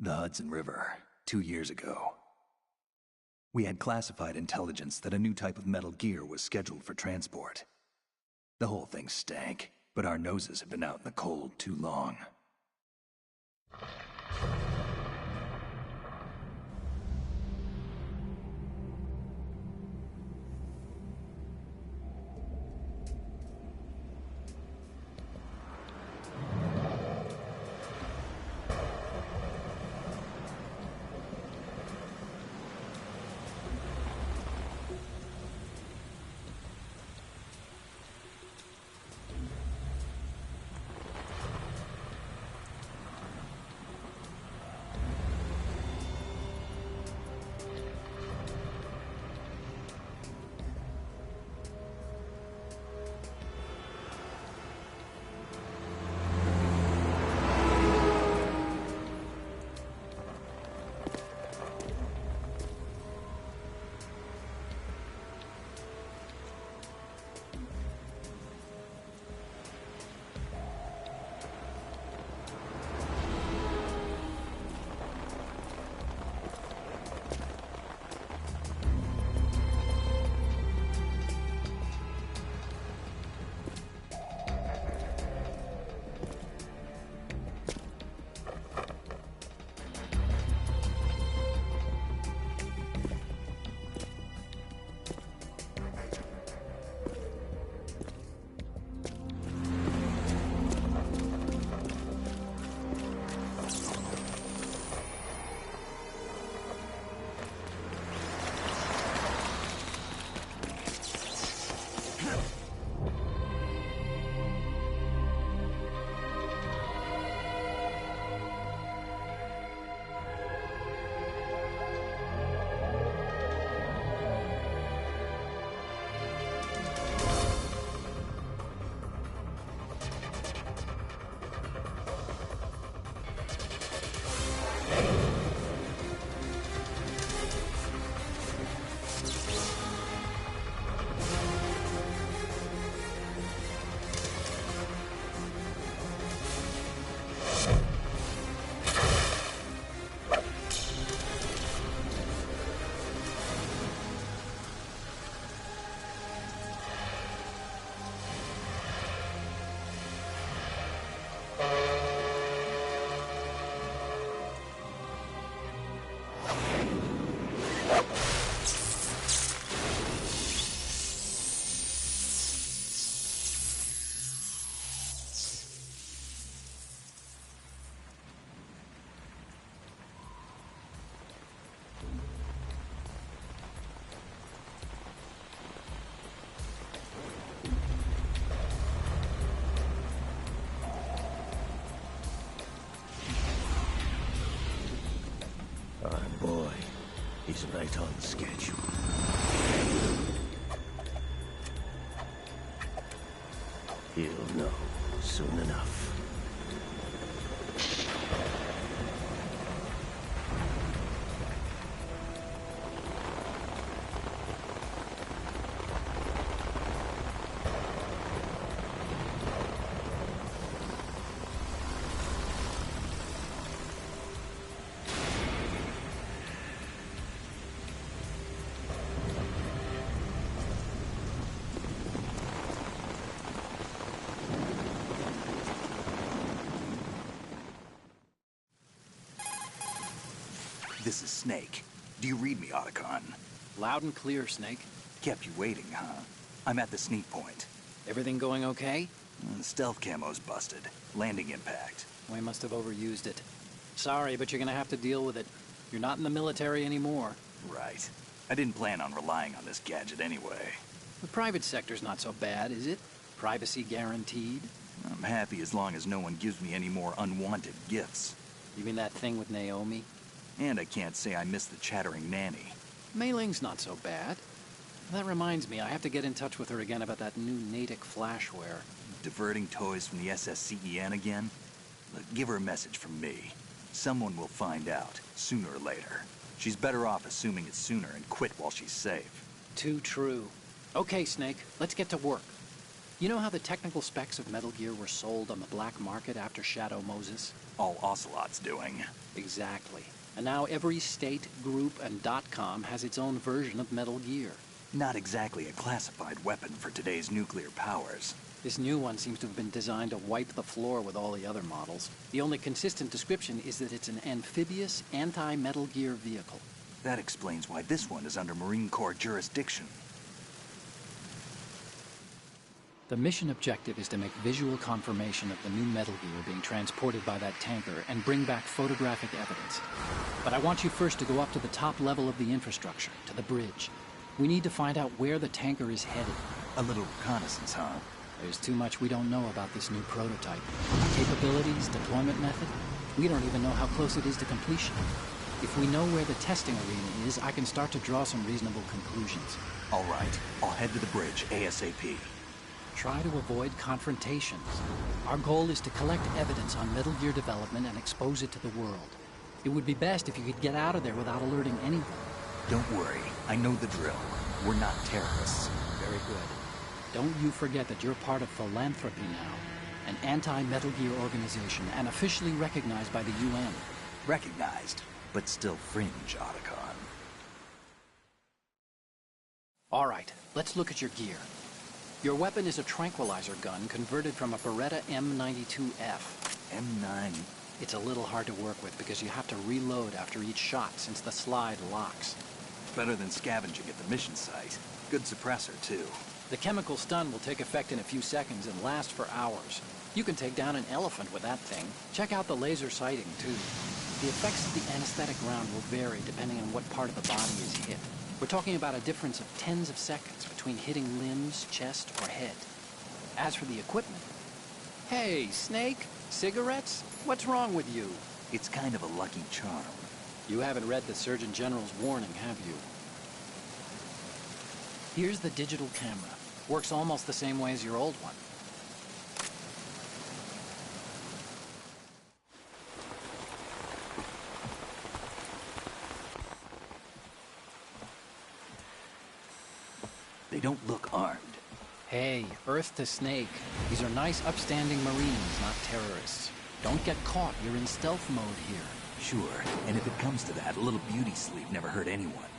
The Hudson River, 2 years ago. We had classified intelligence that a new type of Metal Gear was scheduled for transport. The whole thing stank, but our noses had been out in the cold too long. He's right on schedule. He'll know soon enough. This is Snake. Do you read me, Otacon? Loud and clear, Snake. Kept you waiting, huh? I'm at the sneak point. Everything going okay? Stealth camo's busted. Landing impact. We must have overused it. Sorry, but you're gonna have to deal with it. You're not in the military anymore. Right. I didn't plan on relying on this gadget anyway. The private sector's not so bad, is it? Privacy guaranteed? I'm happy as long as no one gives me any more unwanted gifts. You mean that thing with Naomi? And I can't say I miss the chattering nanny. Mei Ling's not so bad. That reminds me, I have to get in touch with her again about that new Natick flashware. Diverting toys from the SSCEN again? Look, give her a message from me. Someone will find out, sooner or later. She's better off assuming it sooner and quit while she's safe. Too true. Okay, Snake, let's get to work. You know how the technical specs of Metal Gear were sold on the black market after Shadow Moses? all Ocelot's doing. Exactly. And now every state, group, and .com has its own version of Metal Gear. Not exactly a classified weapon for today's nuclear powers. This new one seems to have been designed to wipe the floor with all the other models. The only consistent description is that it's an amphibious, anti-Metal Gear vehicle. That explains why this one is under Marine Corps jurisdiction. The mission objective is to make visual confirmation of the new Metal Gear being transported by that tanker and bring back photographic evidence. But I want you first to go up to the top level of the infrastructure, to the bridge. We need to find out where the tanker is headed. A little reconnaissance, huh? There's too much we don't know about this new prototype. Capabilities, deployment method. We don't even know how close it is to completion. If we know where the testing arena is, I can start to draw some reasonable conclusions. All right, I'll head to the bridge ASAP. Try to avoid confrontations. Our goal is to collect evidence on Metal Gear development and expose it to the world. It would be best if you could get out of there without alerting anyone. Don't worry, I know the drill. We're not terrorists. Very good. Don't you forget that you're part of Philanthropy now, an anti-Metal Gear organization and officially recognized by the UN. Recognized, but still fringe, Otacon. All right, let's look at your gear. Your weapon is a tranquilizer gun converted from a Beretta M92F. M9. It's a little hard to work with because you have to reload after each shot since the slide locks. Better than scavenging at the mission site. Good suppressor, too. The chemical stun will take effect in a few seconds and last for hours. You can take down an elephant with that thing. Check out the laser sighting, too. The effects of the anesthetic round will vary depending on what part of the body is hit. We're talking about a difference of tens of seconds between hitting limbs, chest, or head. As for the equipment... Hey, Snake? Cigarettes? What's wrong with you? It's kind of a lucky charm. You haven't read the Surgeon General's warning, have you? Here's the digital camera. Works almost the same way as your old one. They don't look armed. Hey, Earth to Snake. These are nice, upstanding Marines, not terrorists. Don't get caught. You're in stealth mode here. Sure, and if it comes to that, a little beauty sleep never hurt anyone.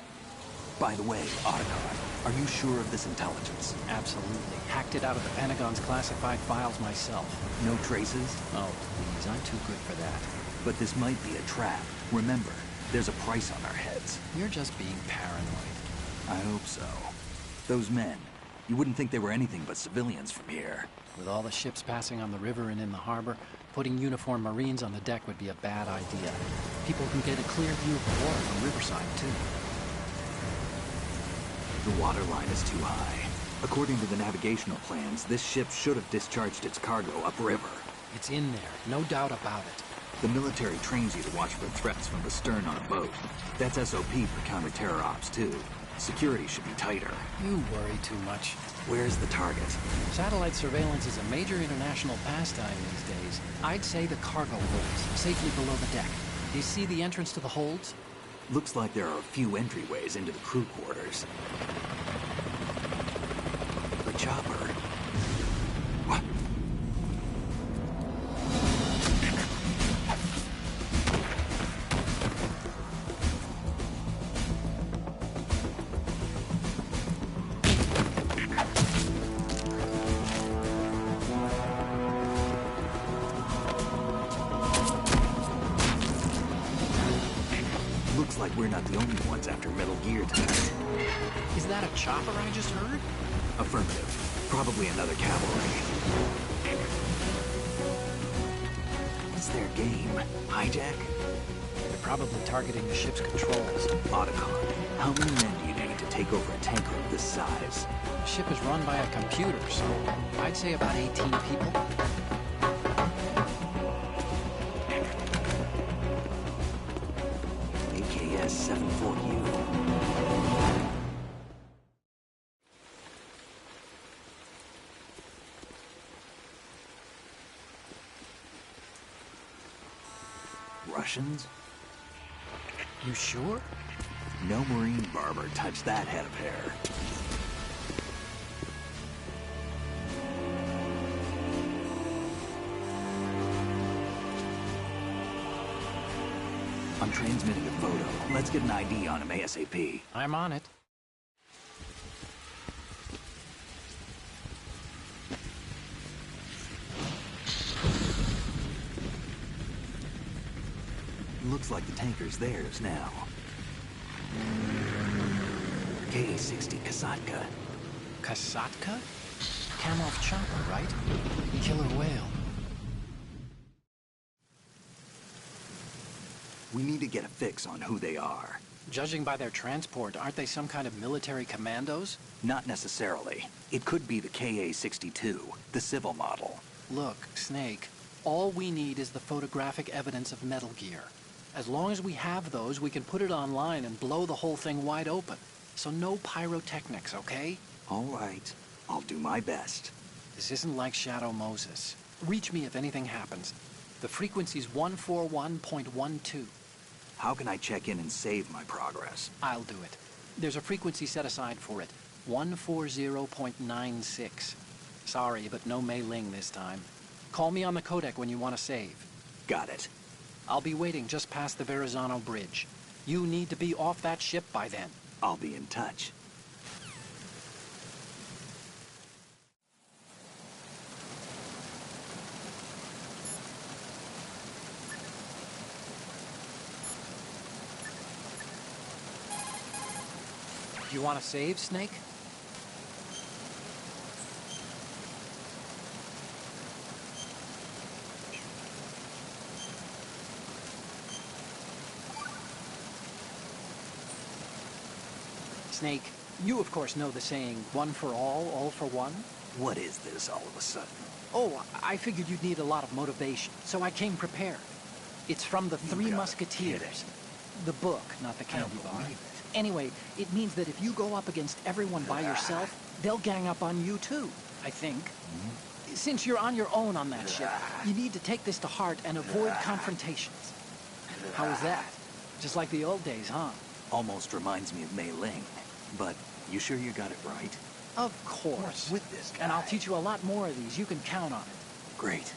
By the way, Otacon, are you sure of this intelligence? Absolutely. Hacked it out of the Pentagon's classified files myself. No traces? Oh, please, I'm too good for that. But this might be a trap. Remember, there's a price on our heads. You're just being paranoid. I hope so. Those men, you wouldn't think they were anything but civilians from here. With all the ships passing on the river and in the harbor, putting uniformed Marines on the deck would be a bad idea. People can get a clear view of the water from Riverside, too. The water line is too high. According to the navigational plans, this ship should have discharged its cargo upriver. It's in there, no doubt about it. The military trains you to watch for threats from the stern on a boat. That's SOP for counter-terror ops, too. Security should be tighter. You worry too much. Where's the target? Satellite surveillance is a major international pastime these days. I'd say the cargo holds, safely below the deck. Do you see the entrance to the holds? Looks like there are a few entryways into the crew quarters. The chopper. What? Looks like we're not the only ones after Metal Gear tonight. Is that a chopper I just heard? Affirmative. Probably another cavalry. What's their game? Hijack? They're probably targeting the ship's controls. Otacon, how many men do you need to take over a tanker of this size? The ship is run by a computer, so I'd say about 18 people. AKS 74U. Russians? You sure? No Marine barber touched that head of hair. I'm transmitting a photo. Let's get an ID on him ASAP. I'm on it. Looks like the tanker's theirs now. KA-60 Kasatka. Kasatka? Kamov chopper, right? Killer whale. We need to get a fix on who they are. Judging by their transport, aren't they some kind of military commandos? Not necessarily. It could be the KA-62, the civil model. Look, Snake, all we need is the photographic evidence of Metal Gear. As long as we have those, we can put it online and blow the whole thing wide open. So no pyrotechnics, okay? All right. I'll do my best. This isn't like Shadow Moses. Reach me if anything happens. The frequency's 141.12. How can I check in and save my progress? I'll do it. There's a frequency set aside for it. 140.96. Sorry, but no Mei Ling this time. Call me on the codec when you want to save. Got it. I'll be waiting just past the Verrazano Bridge. You need to be off that ship by then. I'll be in touch. You want to save, Snake? Snake, you of course know the saying, one for all for one? What is this all of a sudden? Oh, I figured you'd need a lot of motivation, so I came prepared. It's from the Three gotta be Musketeers. kidding. The book, not the candy don't bar. believe it. Anyway, it means that if you go up against everyone by yourself, they'll gang up on you too, I think. Since you're on your own on that ship, you need to take this to heart and avoid confrontations. How was that? Just like the old days, huh? Almost reminds me of Mei Ling. But you sure you got it right? Of course. What's with this guy? And I'll teach you a lot more of these. You can count on it. Great.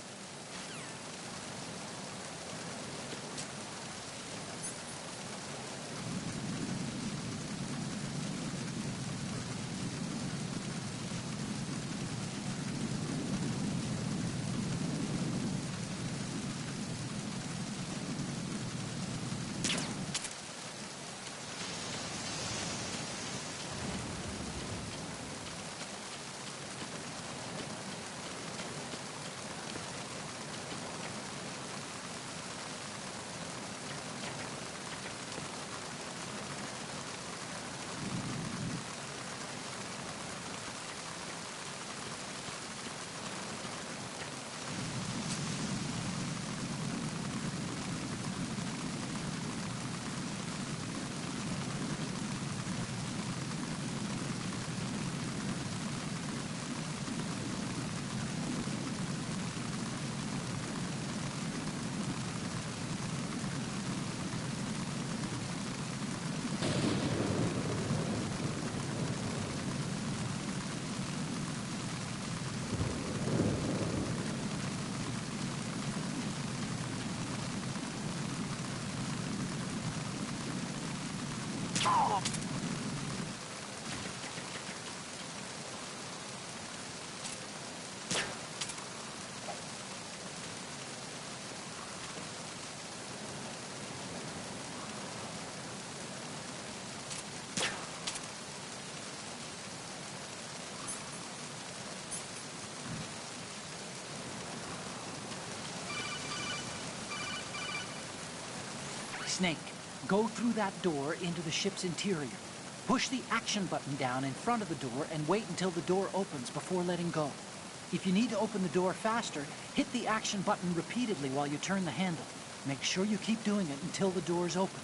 Snake, go through that door into the ship's interior. Push the action button down in front of the door and wait until the door opens before letting go. If you need to open the door faster, hit the action button repeatedly while you turn the handle. Make sure you keep doing it until the door's open.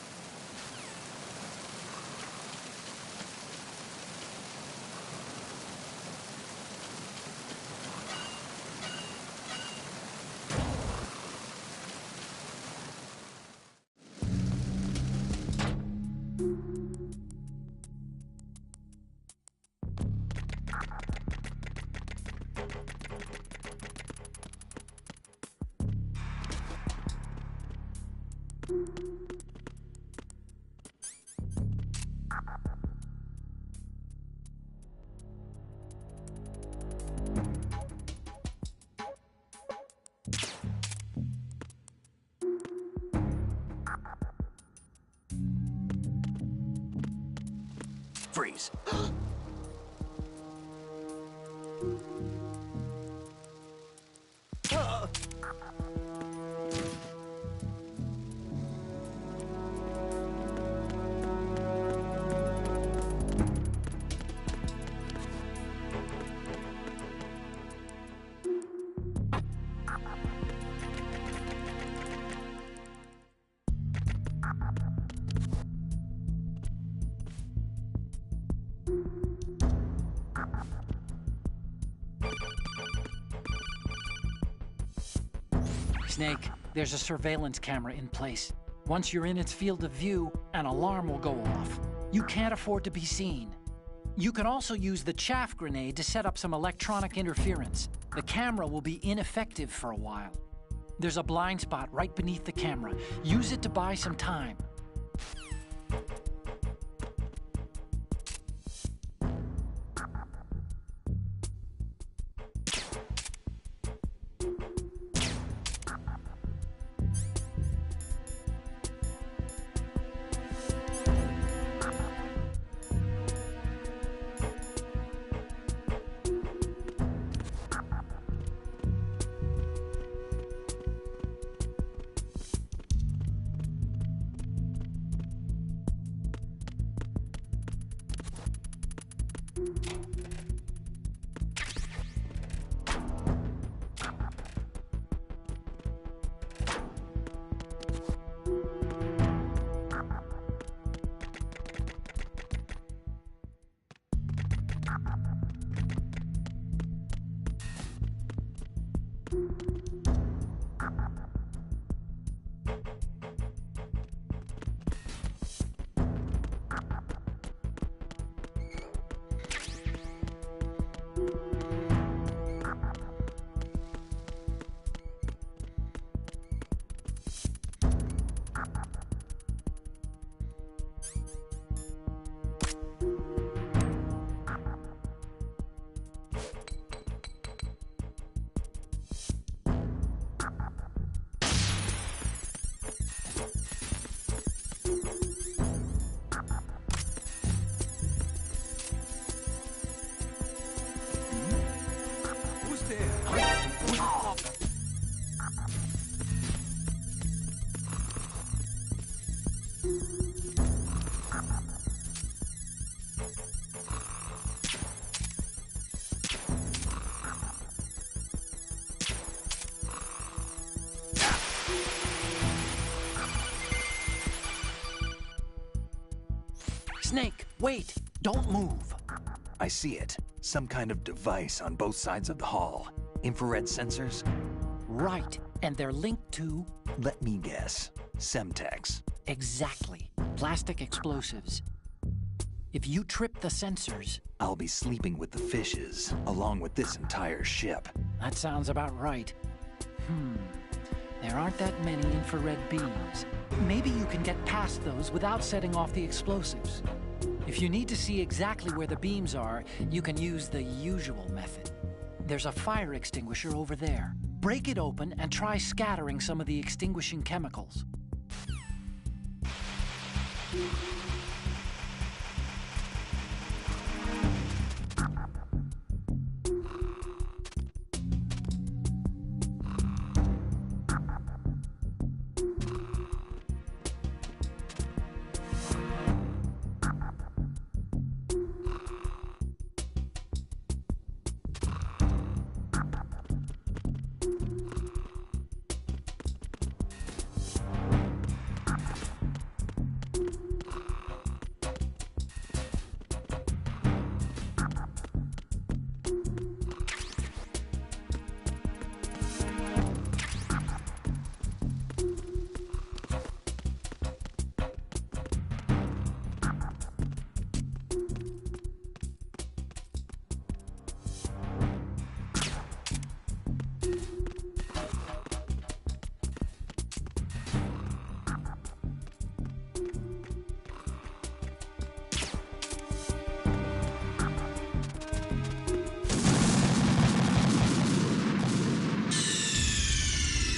Freeze. Snake, there's a surveillance camera in place. Once you're in its field of view, an alarm will go off. You can't afford to be seen. You can also use the chaff grenade to set up some electronic interference. The camera will be ineffective for a while. There's a blind spot right beneath the camera. Use it to buy some time. Snake, wait! Don't move! I see it. Some kind of device on both sides of the hall. Infrared sensors? Right, and they're linked to... Let me guess. Semtex. Exactly. Plastic explosives. If you trip the sensors... I'll be sleeping with the fishes, along with this entire ship. That sounds about right. There aren't that many infrared beams. Maybe you can get past those without setting off the explosives. If you need to see exactly where the beams are, you can use the usual method. There's a fire extinguisher over there. Break it open and try scattering some of the extinguishing chemicals.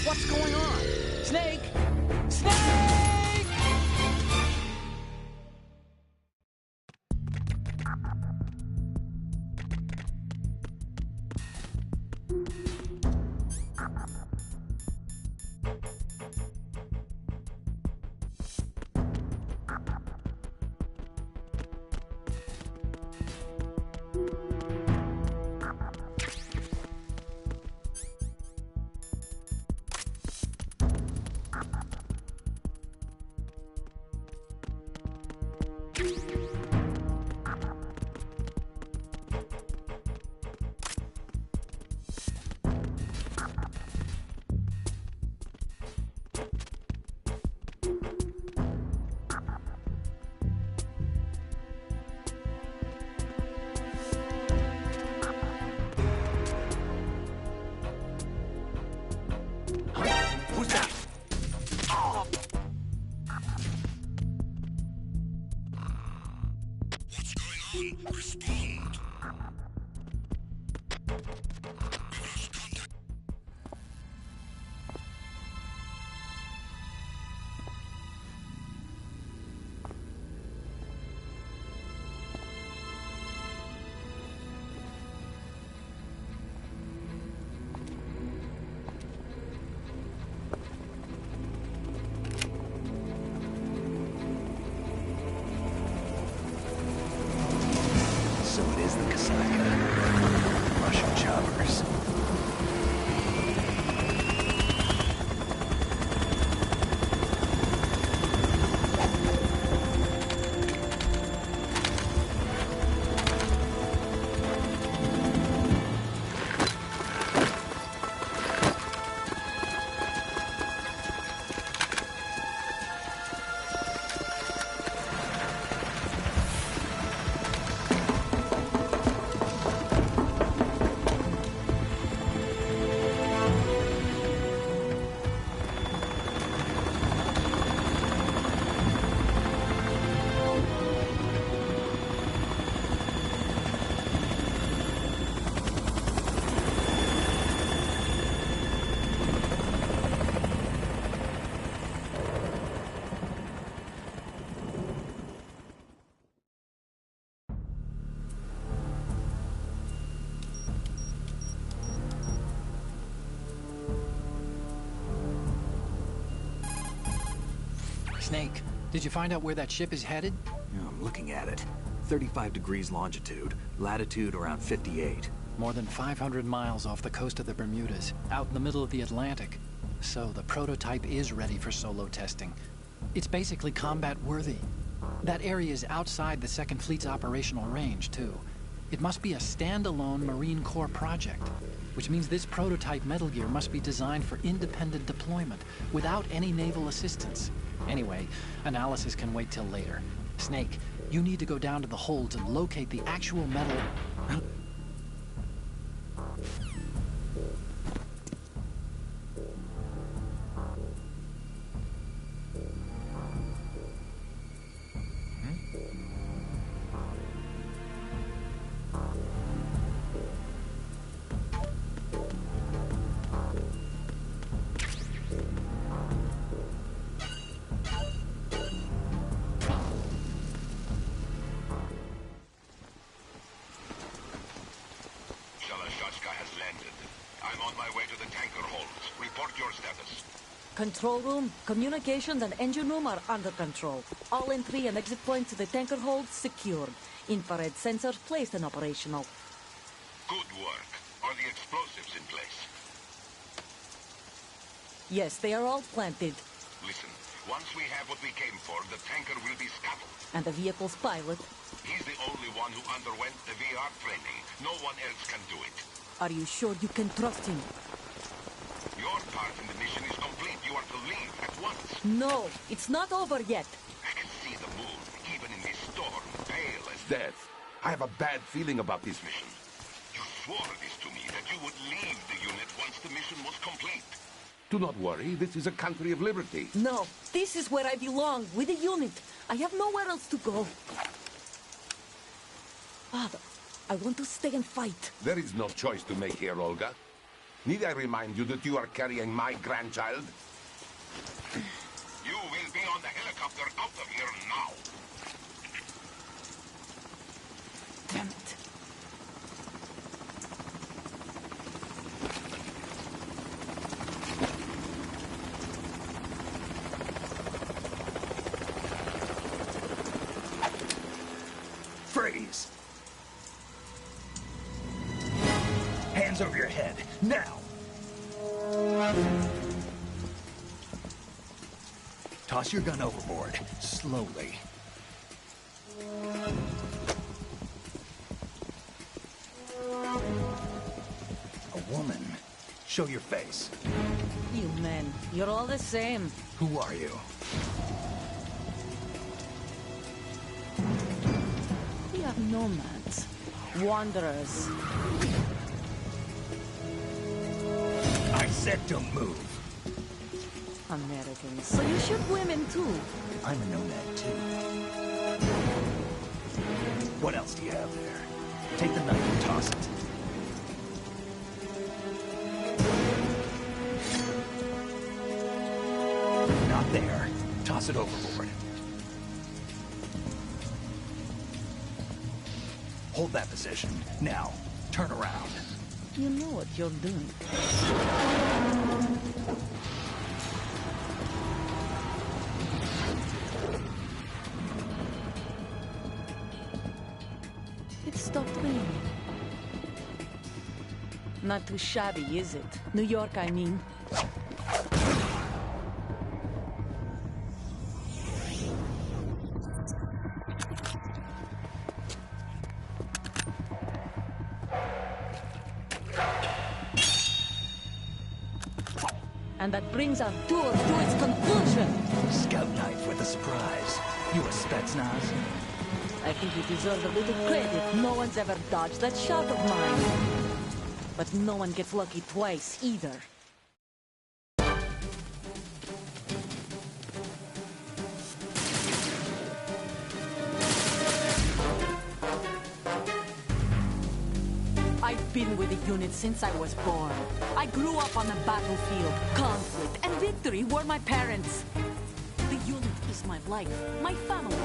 What's going on? Snake! Snake! So it is the Kasaka. Russian choppers. Snake, did you find out where that ship is headed? Yeah, I'm looking at it. 35 degrees longitude, latitude around 58. More than 500 miles off the coast of the Bermudas, out in the middle of the Atlantic. So the prototype is ready for solo testing. It's basically combat-worthy. That area is outside the Second Fleet's operational range, too. It must be a standalone Marine Corps project, which means this prototype Metal Gear must be designed for independent deployment, without any naval assistance. Anyway, analysis can wait till later. Snake, you need to go down to the holds and locate the actual metal... Control room, communications, and engine room are under control. All entry and exit points to the tanker hold secured. Infrared sensors placed and operational. Good work. Are the explosives in place? Yes, they are all planted. Listen, once we have what we came for, the tanker will be scuttled. And the vehicle's pilot? He's the only one who underwent the VR training. No one else can do it. Are you sure you can trust him? Your part in the mission is complete. You are to leave at once. No, it's not over yet. I can see the moon, even in this storm, pale as death. I have a bad feeling about this mission. You swore this to me, that you would leave the unit once the mission was complete. Do not worry, this is a country of liberty. No, this is where I belong, with the unit. I have nowhere else to go. Father, I want to stay and fight. There is no choice to make here, Olga. Need I remind you that you are carrying my grandchild? You will be on the helicopter out of here now. Damn it. Freeze! Hands over your head, now! Toss your gun overboard, slowly. A woman. Show your face. You men, you're all the same. Who are you? We are nomads. Wanderers. I said don't move. Americans. So you shoot women too. I'm a nomad too. What else do you have there? Take the knife and toss it. There. Toss it overboard. Hold that position. Now, turn around. You know what you're doing. It stopped raining. Not too shabby, is it? New York, I mean. And that brings our tour to its conclusion. Scout knife with a surprise. You a Spetsnaz? I think you deserve a little credit. No one's ever dodged that shot of mine. But no one gets lucky twice, either. I've been with the unit since I was born. I grew up on the battlefield. Conflict and victory were my parents. The unit is my life, my family.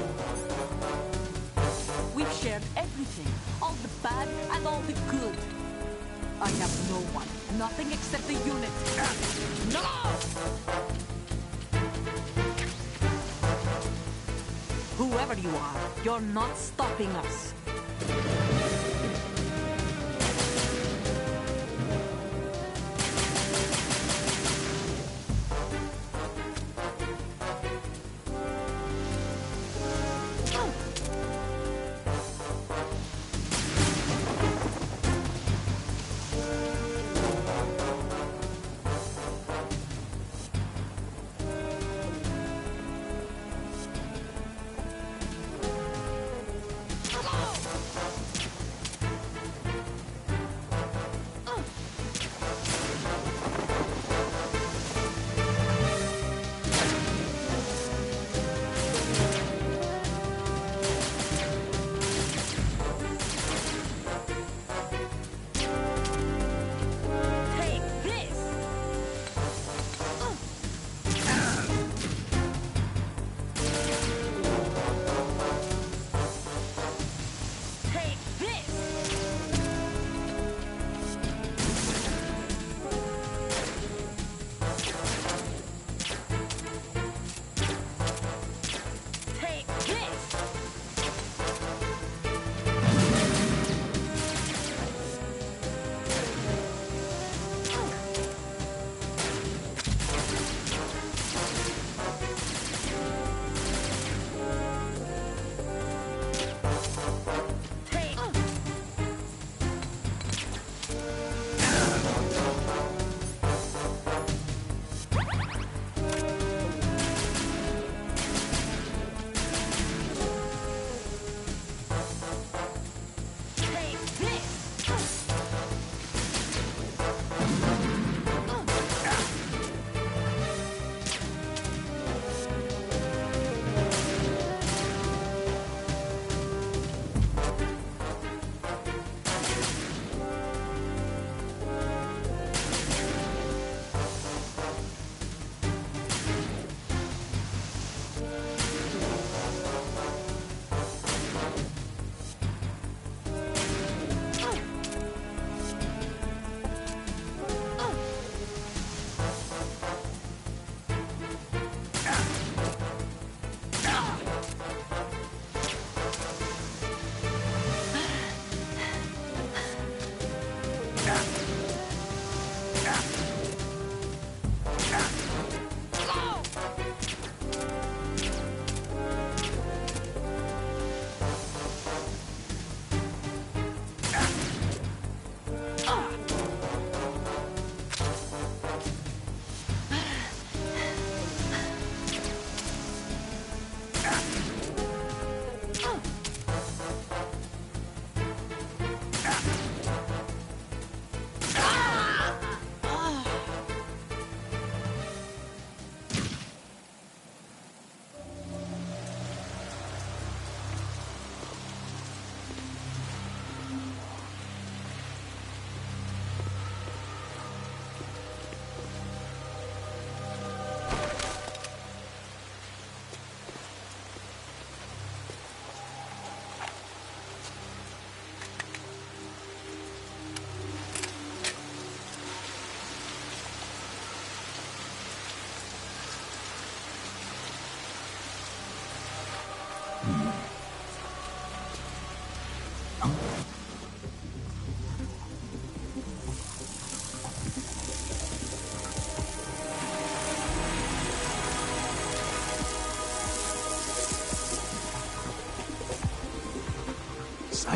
We've shared everything, all the bad and all the good. I have no one, nothing except the unit. No! Whoever you are, you're not stopping us.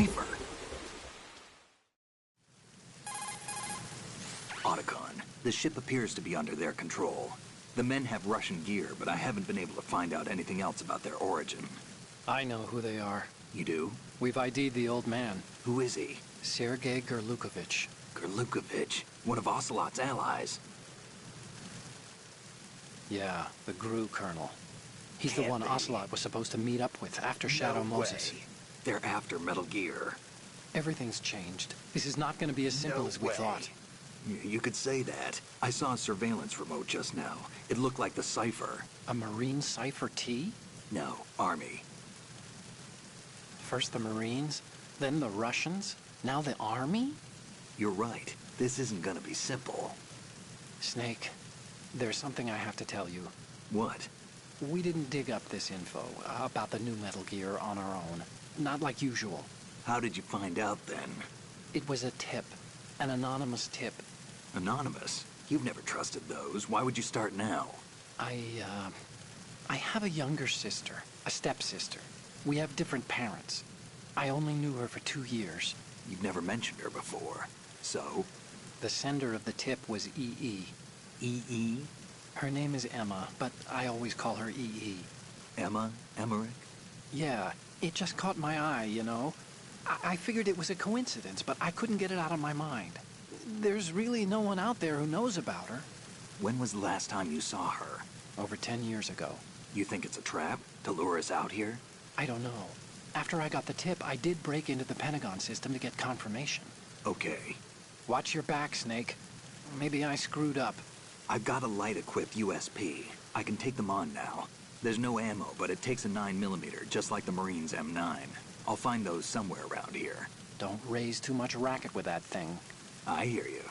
cipher. Otacon, the ship appears to be under their control. The men have Russian gear, but I haven't been able to find out anything else about their origin. I know who they are. You do? We've ID'd the old man, Who is he? Sergei Gerlukovich. Gerlukovich, one of Ocelot's allies. Yeah, the GRU colonel. He's Can't the one be. Ocelot was supposed to meet up with after Shadow No Moses. way. They're after Metal Gear. Everything's changed. This is not going to be as simple No as we way. thought. You could say that. I saw a surveillance remote just now. It looked like the cipher. A Marine Cipher T? No, Army. First the Marines, then the Russians, now the Army? You're right. This isn't gonna be simple. Snake, there's something I have to tell you. What? We didn't dig up this info about the new Metal Gear on our own. Not like usual. How did you find out then? It was a tip. An anonymous tip. Anonymous? You've never trusted those. Why would you start now? I have a younger sister, a stepsister. We have different parents. I only knew her for 2 years. You've never mentioned her before. So? The sender of the tip was EE. E.E.? Her name is Emma, but I always call her EE. Emma? Emmerich? Yeah, it just caught my eye, you know? I figured it was a coincidence, but I couldn't get it out of my mind. There's really no one out there who knows about her. When was the last time you saw her? Over 10 years ago. You think it's a trap? To lure us out here? I don't know. After I got the tip, I did break into the Pentagon system to get confirmation. Okay. Watch your back, Snake. Maybe I screwed up. I've got a light-equipped USP. I can take them on now. There's no ammo, but it takes a 9mm, just like the Marines' M9. I'll find those somewhere around here. Don't raise too much racket with that thing. I hear you.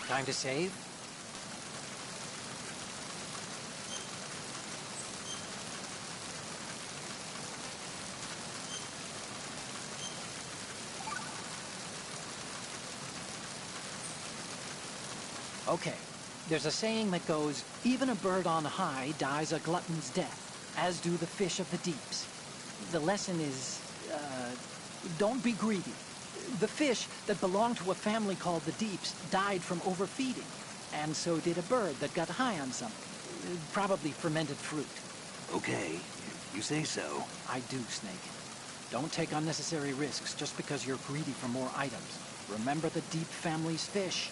Time to save? Okay, there's a saying that goes, even a bird on high dies a glutton's death, as do the fish of the deeps. The lesson is, don't be greedy. The fish that belonged to a family called the Deeps died from overfeeding, and so did a bird that got high on something, probably fermented fruit. Okay, if you say so. I do, Snake. Don't take unnecessary risks just because you're greedy for more items. Remember the Deep family's fish.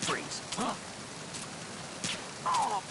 Freeze. Huh? Oh.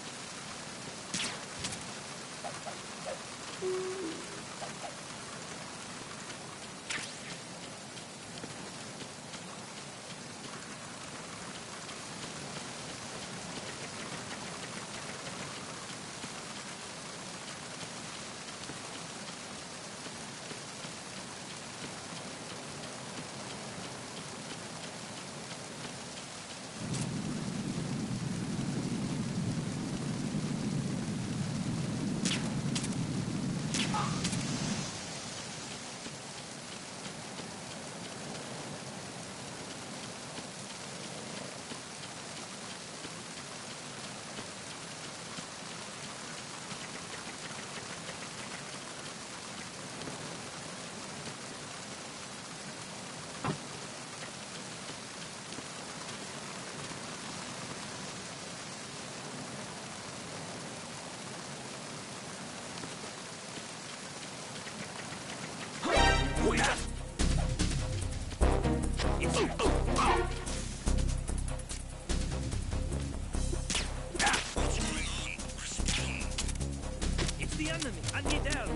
It's the enemy. I need help.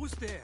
Who's there?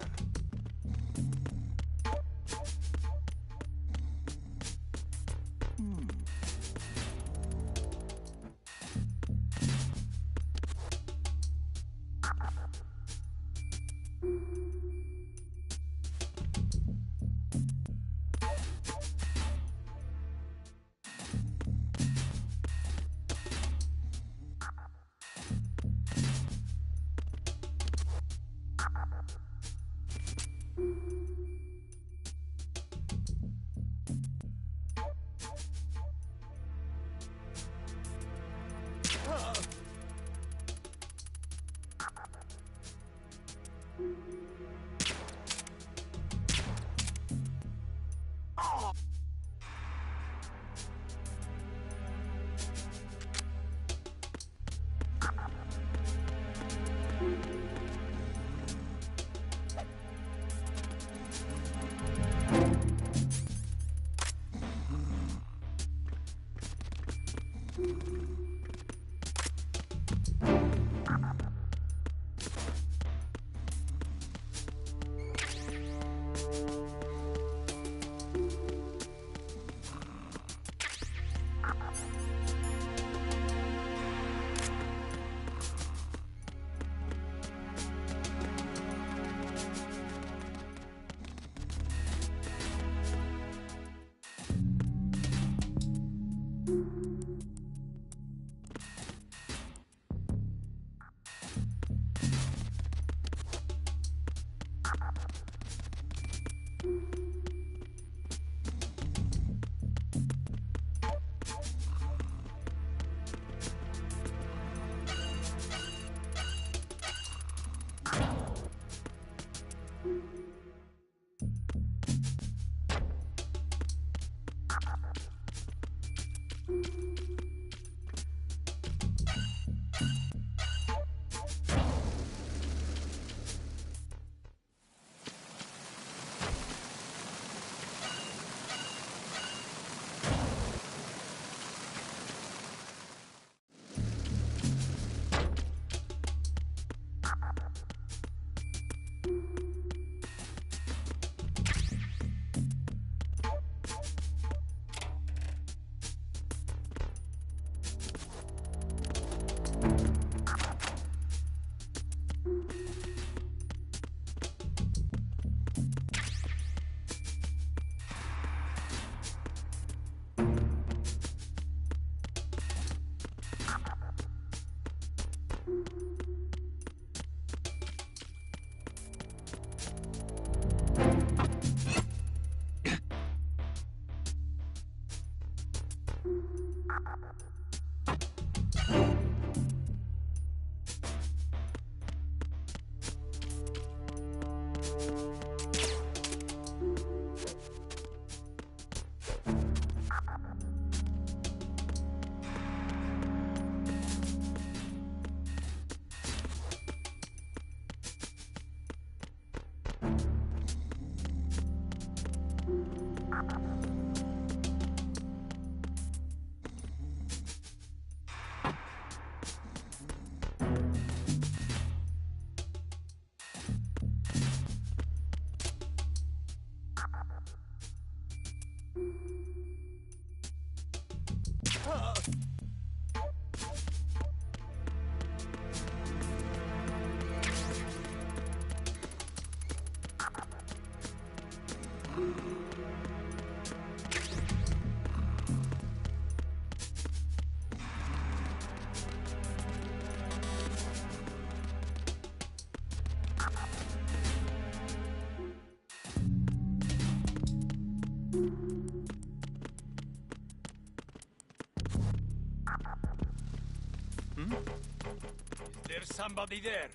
There's somebody there.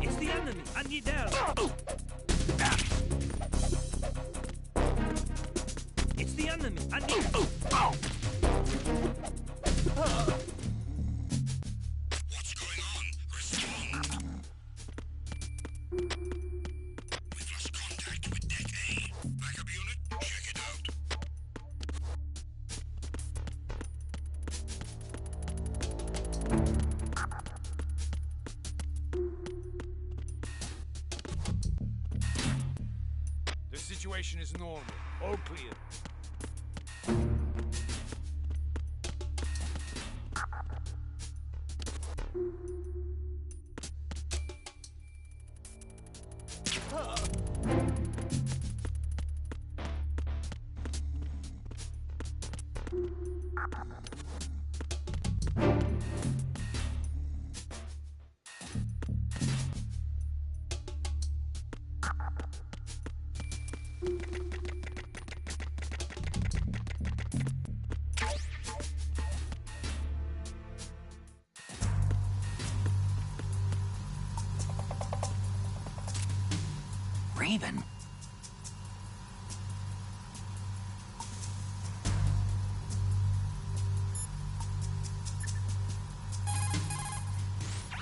It's the enemy! I need help! It's the enemy! I need... What's going on? Respond! We've lost contact with Deck A. Backup unit, check it out. The situation is normal. All clear. Raven?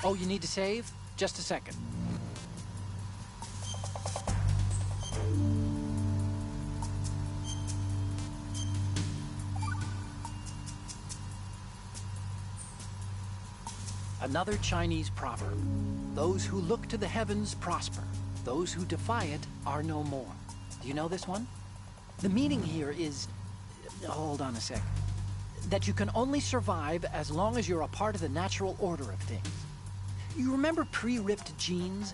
Oh, you need to save? Just a second. Another Chinese proverb. Those who look to the heavens prosper. Those who defy it are no more. Do you know this one? The meaning here is... Hold on a sec. That you can only survive as long as you're a part of the natural order of things. You remember pre-ripped jeans?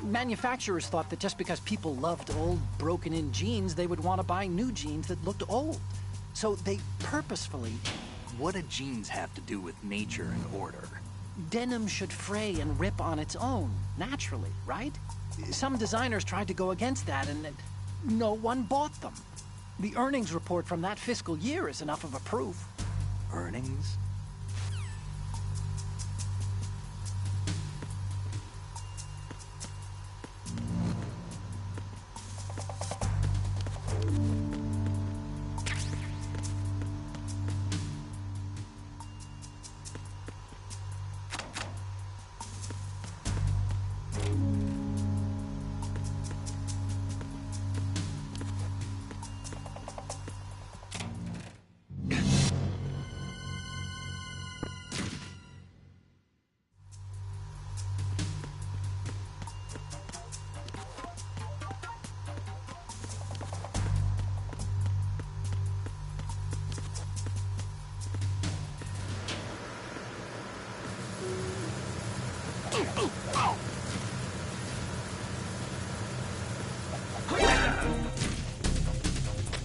Manufacturers thought that just because people loved old, broken-in jeans, they would want to buy new jeans that looked old. So they purposefully... What do jeans have to do with nature and order? Denim should fray and rip on its own, naturally, right? Some designers tried to go against that, and no one bought them. The earnings report from that fiscal year is enough of a proof. Earnings?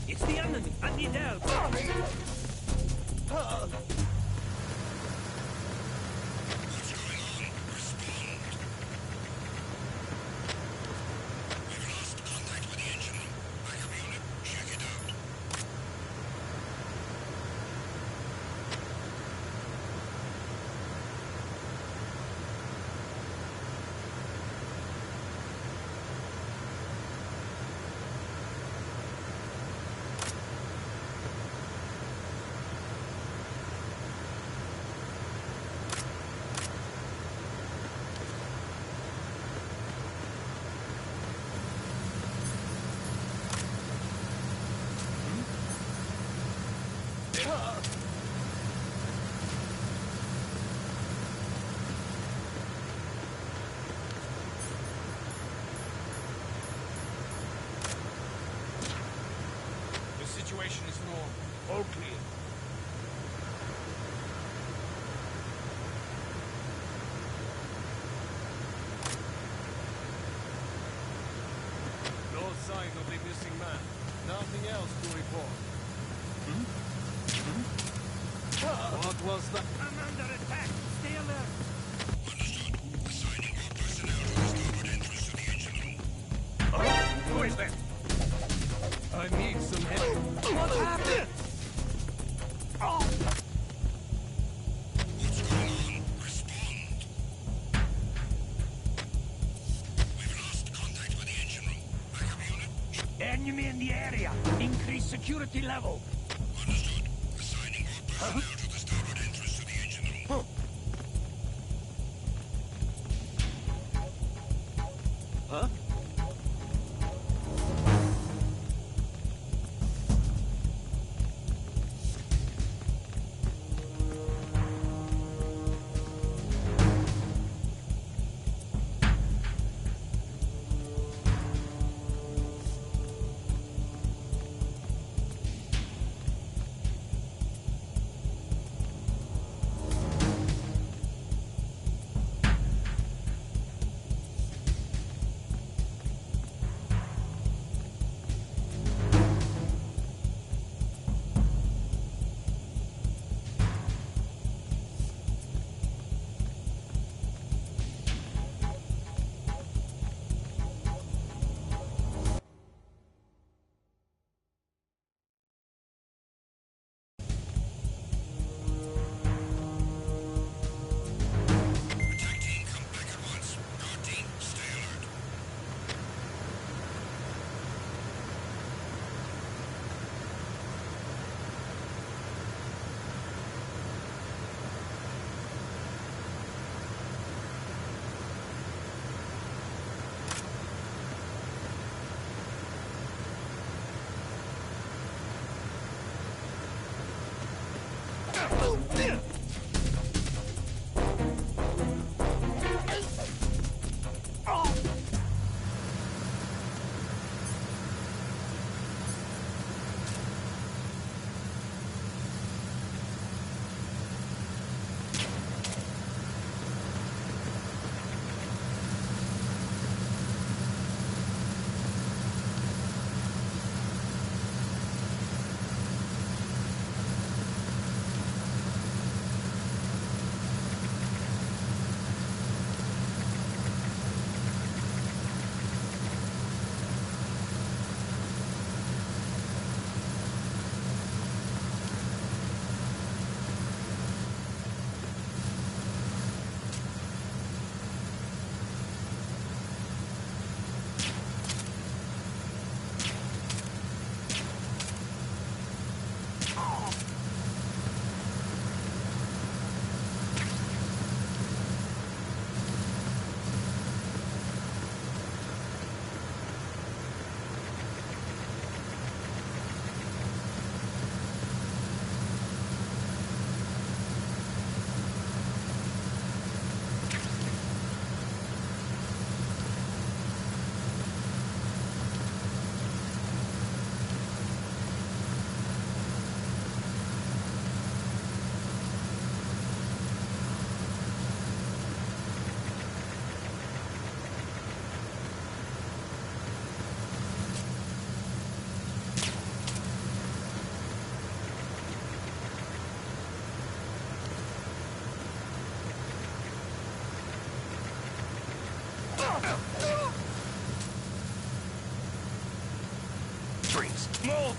It's the enemy! I need help! What's going on? Respond! We've lost contact with the engine room. Backup unit, check it out. The situation is normal. All clear. only missing man. Nothing else to report. What was that? I'm under attack. Stay alert. Who is that? I need some help. What happened? What's going on? Respond. We've lost contact with the engine room. Backup unit? Enemy in the area. Increase security level. Understood. Assigning more personnel to the starboard entrance to the engine room. Huh? Attack team, come back at once. Guard team, stay alert. Freeze. Move!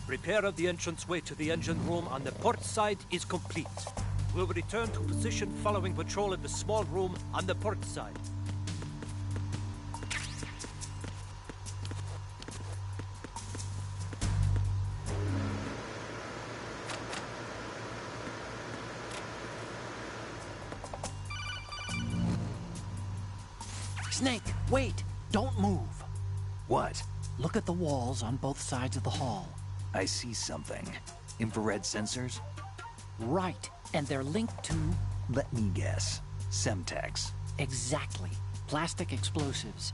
Repair of the entranceway to the engine room on the port side is complete. We'll return to position following patrol in the small room on the port side. Snake, wait! Don't move. What? Look at the walls on both sides of the hall. I see something. Infrared sensors? Right, and they're linked to... Let me guess. Semtex. Exactly. Plastic explosives.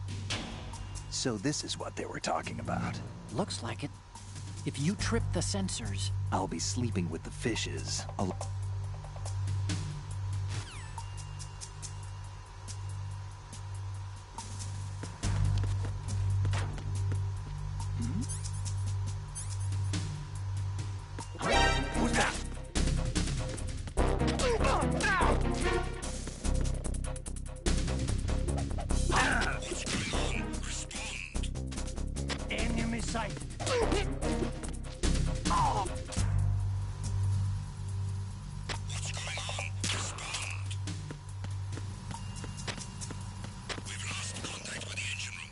So this is what they were talking about. Looks like it. If you trip the sensors... I'll be sleeping with the fishes. Who's that? Enemy sight. What's going on? Respond. We've lost contact with the engine room.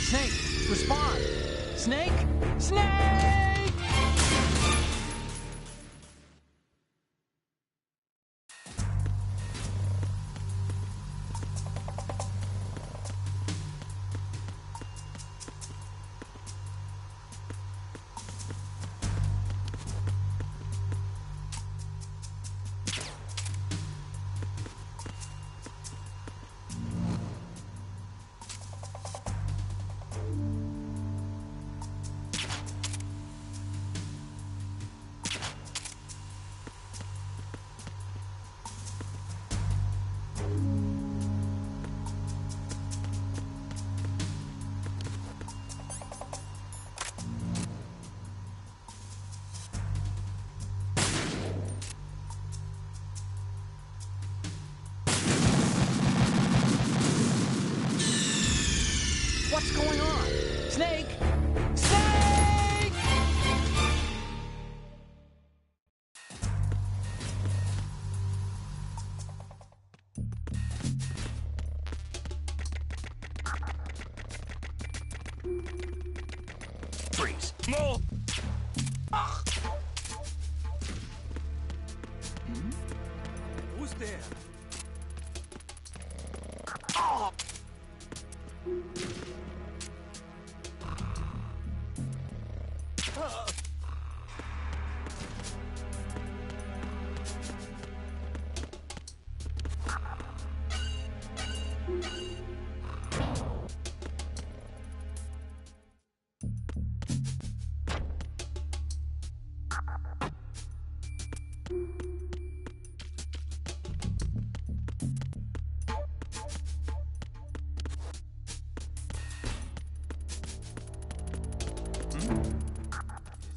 Snake, respond! Snake! Snake! What's going on? Snake! Snake! Freeze. No! Who's there?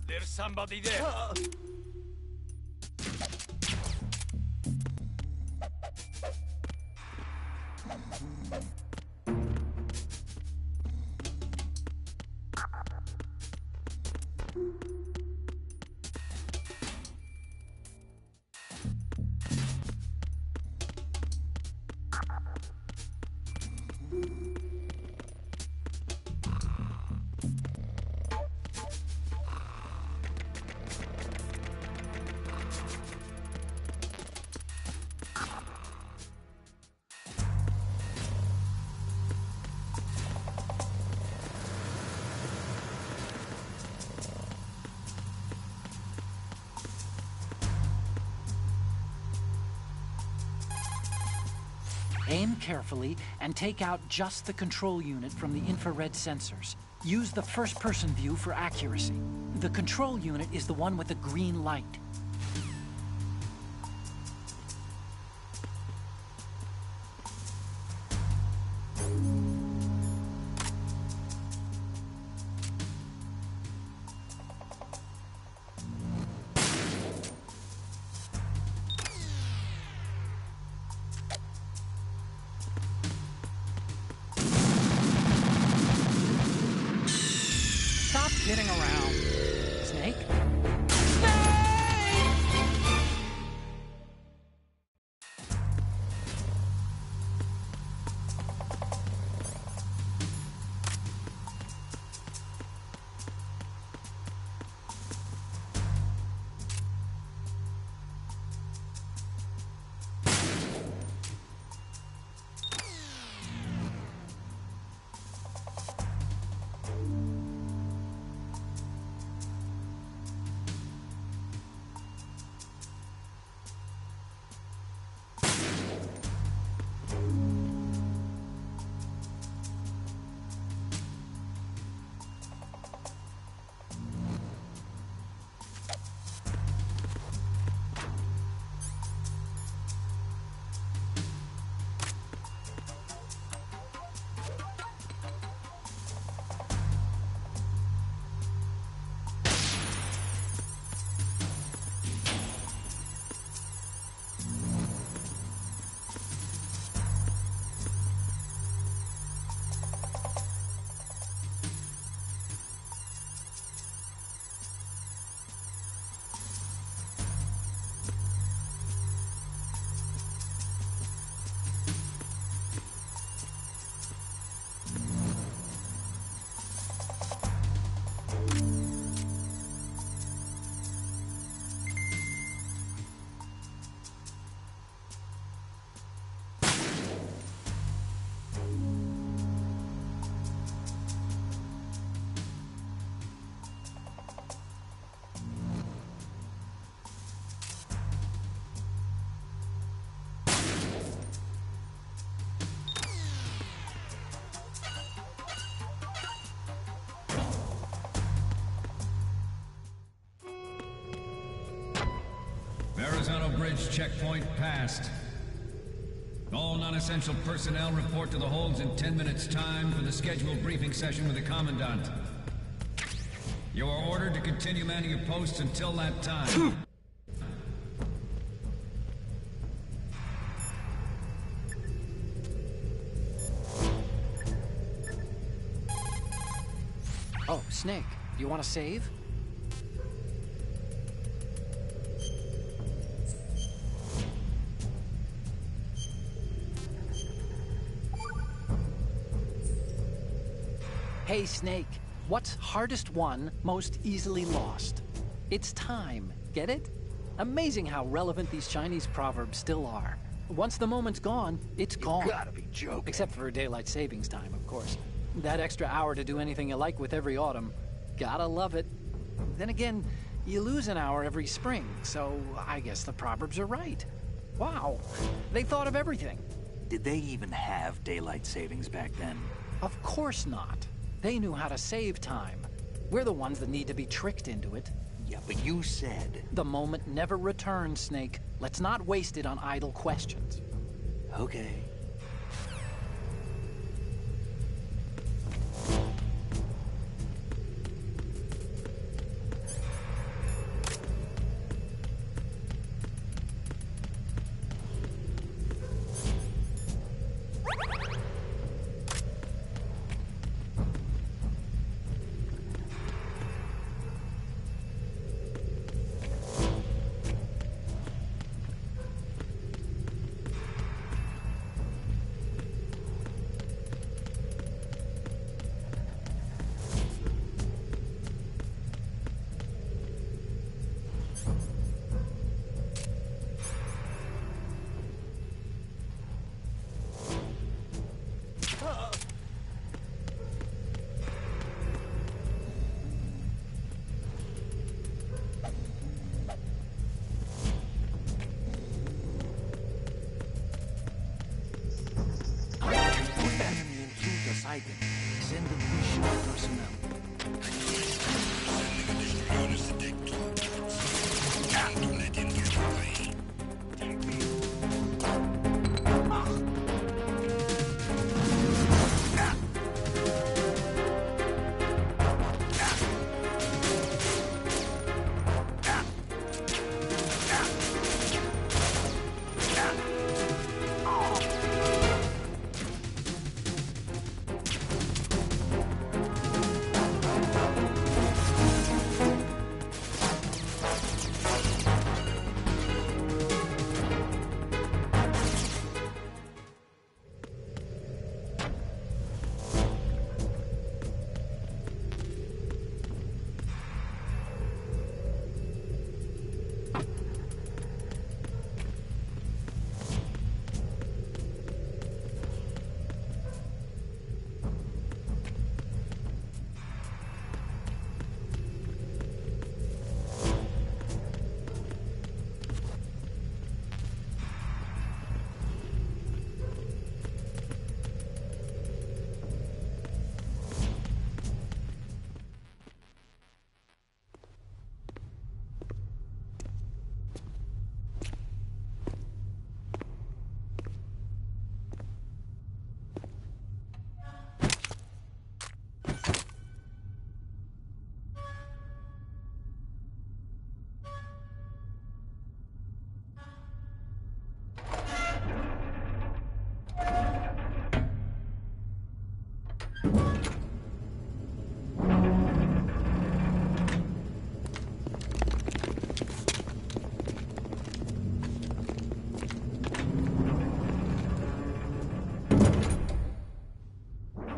There's somebody there. Aim carefully and take out just the control unit from the infrared sensors. Use the first-person view for accuracy. The control unit is the one with the green light. kidding around. Snake? Verrazano Bridge checkpoint passed. All non-essential personnel report to the holds in 10 minutes' time for the scheduled briefing session with the Commandant. You are ordered to continue manning your posts until that time. Oh, Snake, you want to save? Hey, Snake, what's hardest won, most easily lost? It's time, get it? Amazing how relevant these Chinese proverbs still are. Once the moment's gone, it's gone. You gotta be joking. Except for daylight savings time, of course. That extra hour to do anything you like with every autumn. Gotta love it. Then again, you lose an hour every spring, so I guess the proverbs are right. Wow, they thought of everything. Did they even have daylight savings back then? Of course not. They knew how to save time. We're the ones that need to be tricked into it. Yeah, but you said... The moment never returns, Snake. Let's not waste it on idle questions. Okay. Send additional personnel. Sending additional units to deck 2. Don't let him get away.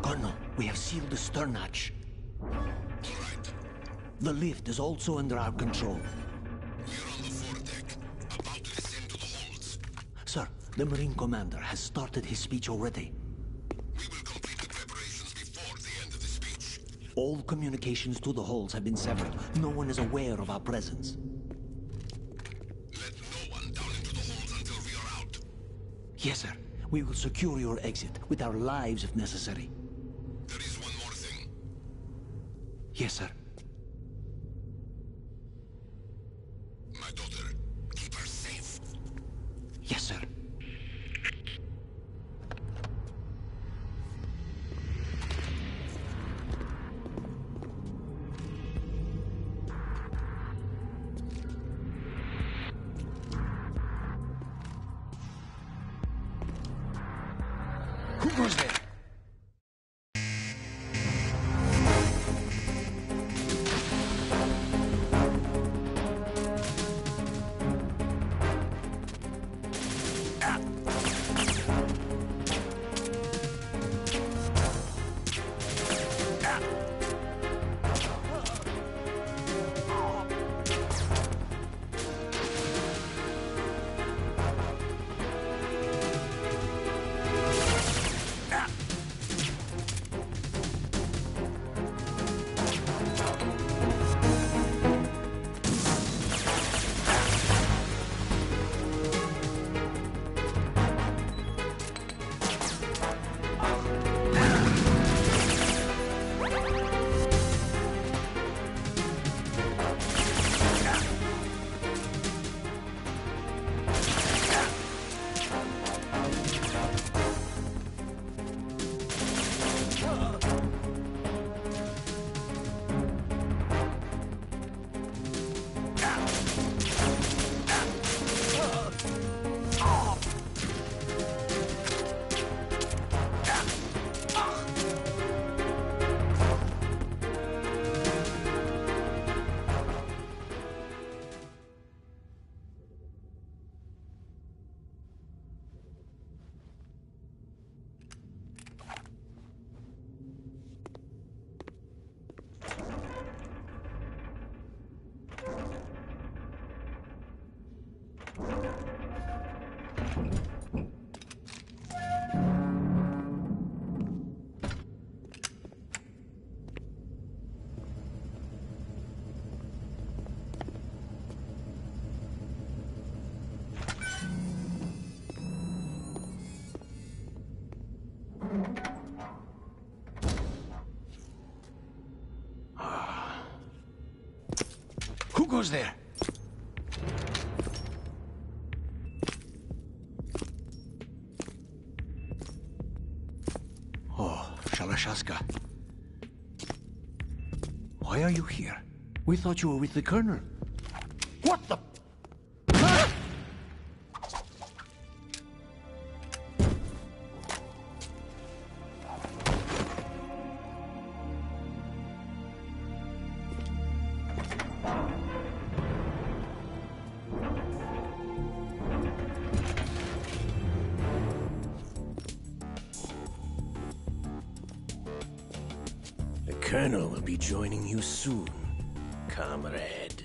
Colonel, we have sealed the stern hatch. All right. The lift is also under our control. We're on the foredeck, about to descend to the holds. Sir, the Marine Commander has started his speech already. We will complete the preparations before the end of the speech. All communications to the holds have been severed. No one is aware of our presence. Let no one down into the holds until we are out. Yes, sir. We will secure your exit, with our lives if necessary. There is one more thing. Yes, sir. My daughter, keep her safe. Yes, sir. Who goes there? Who goes there? Oh, Shalashaska. Why are you here? We thought you were with the Colonel. What the... The Colonel will be joining you soon, comrade.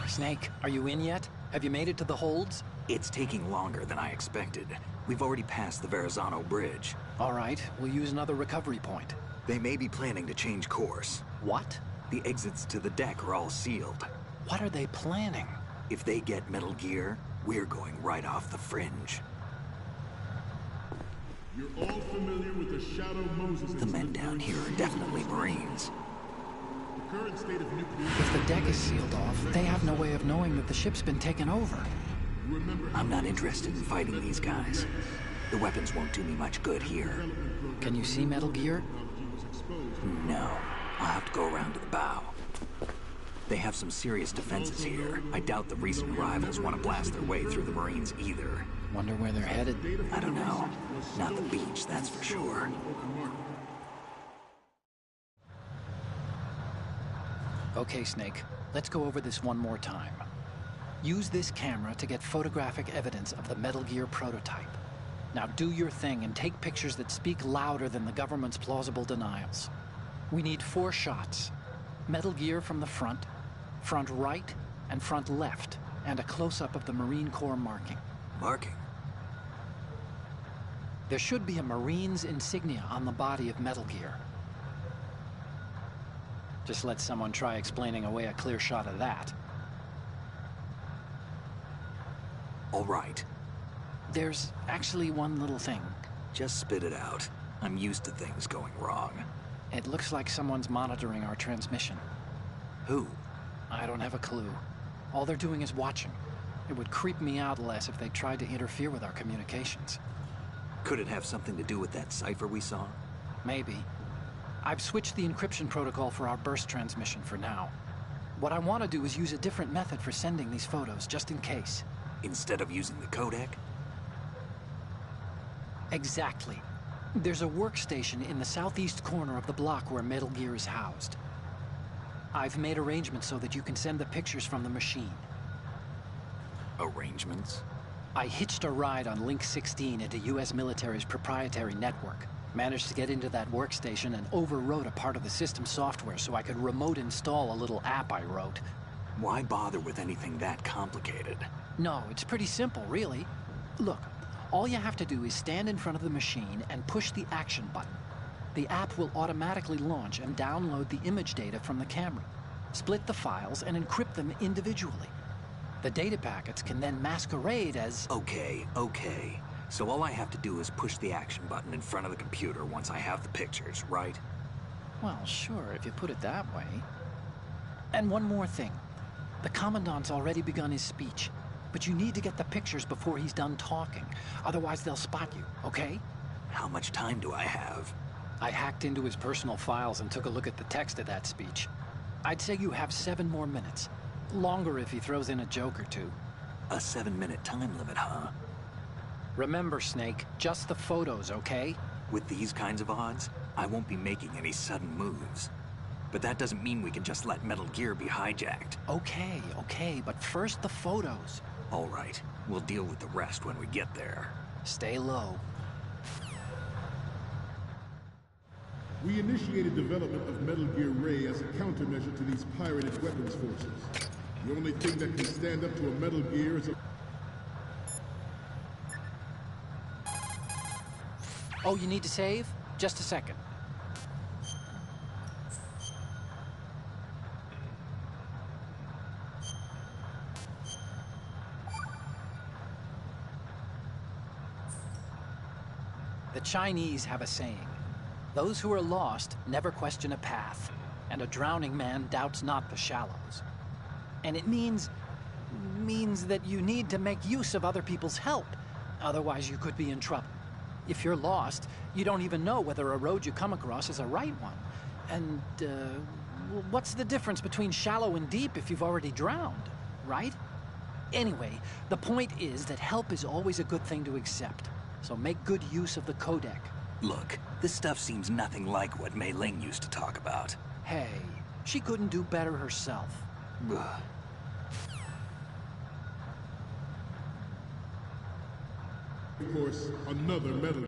Snake, are you in yet? Have you made it to the holds? It's taking longer than I expected. We've already passed the Verrazano Bridge. All right, we'll use another recovery point. They may be planning to change course. What? The exits to the deck are all sealed. What are they planning? If they get Metal Gear, we're going right off the fringe. You're all familiar with the Shadow Moses. The men down here are definitely Marines. The current state of nuclear... If the deck is sealed off, they have no way of knowing that the ship's been taken over. I'm not interested in fighting these guys. The weapons won't do me much good here. Can you see Metal Gear? No. I'll have to go around to the bow. They have some serious defenses here. I doubt the recent arrivals want to blast their way through the Marines either. Wonder where they're headed? I don't know. Not the beach, that's for sure. Okay, Snake. Let's go over this one more time. Use this camera to get photographic evidence of the Metal Gear prototype. Now do your thing and take pictures that speak louder than the government's plausible denials. We need 4 shots. Metal Gear from the front right, and front left, and a close-up of the Marine Corps marking. Marking? There should be a Marine's insignia on the body of Metal Gear. Just let someone try explaining away a clear shot of that. All right. There's actually one little thing. Just spit it out. I'm used to things going wrong. It looks like someone's monitoring our transmission. Who? I don't have a clue. All they're doing is watching. It would creep me out less if they tried to interfere with our communications. Could it have something to do with that cipher we saw? Maybe. I've switched the encryption protocol for our burst transmission for now. What I want to do is use a different method for sending these photos, just in case. Instead of using the codec? Exactly. There's a workstation in the southeast corner of the block where Metal Gear is housed. I've made arrangements so that you can send the pictures from the machine. Arrangements? I hitched a ride on Link 16 into U.S. military's proprietary network. Managed to get into that workstation and overwrote a part of the system software so I could remote install a little app I wrote. Why bother with anything that complicated? No, it's pretty simple, really. Look, all you have to do is stand in front of the machine and push the action button. The app will automatically launch and download the image data from the camera, split the files, and encrypt them individually. The data packets can then masquerade as... Okay. So all I have to do is push the action button in front of the computer once I have the pictures, right? Well, sure, if you put it that way. And one more thing. The Commandant's already begun his speech, but you need to get the pictures before he's done talking. Otherwise, they'll spot you, okay? How much time do I have? I hacked into his personal files and took a look at the text of that speech. I'd say you have 7 more minutes. Longer if he throws in a joke or two. A 7-minute time limit, huh? Remember, Snake, just the photos, okay? With these kinds of odds, I won't be making any sudden moves. But that doesn't mean we can just let Metal Gear be hijacked. Okay, but first the photos. All right, we'll deal with the rest when we get there. Stay low. We initiated development of Metal Gear Ray as a countermeasure to these pirated weapons forces. The only thing that can stand up to a Metal Gear is a... Oh, you need to save? Just a second. The Chinese have a saying. Those who are lost never question a path, and a drowning man doubts not the shallows. And it means that you need to make use of other people's help. Otherwise, you could be in trouble. If you're lost, you don't even know whether a road you come across is a right one. And, what's the difference between shallow and deep if you've already drowned, right? Anyway, the point is that help is always a good thing to accept. So make good use of the codec. Look, this stuff seems nothing like what Mei Ling used to talk about. Hey, she couldn't do better herself. Of course, another Metal...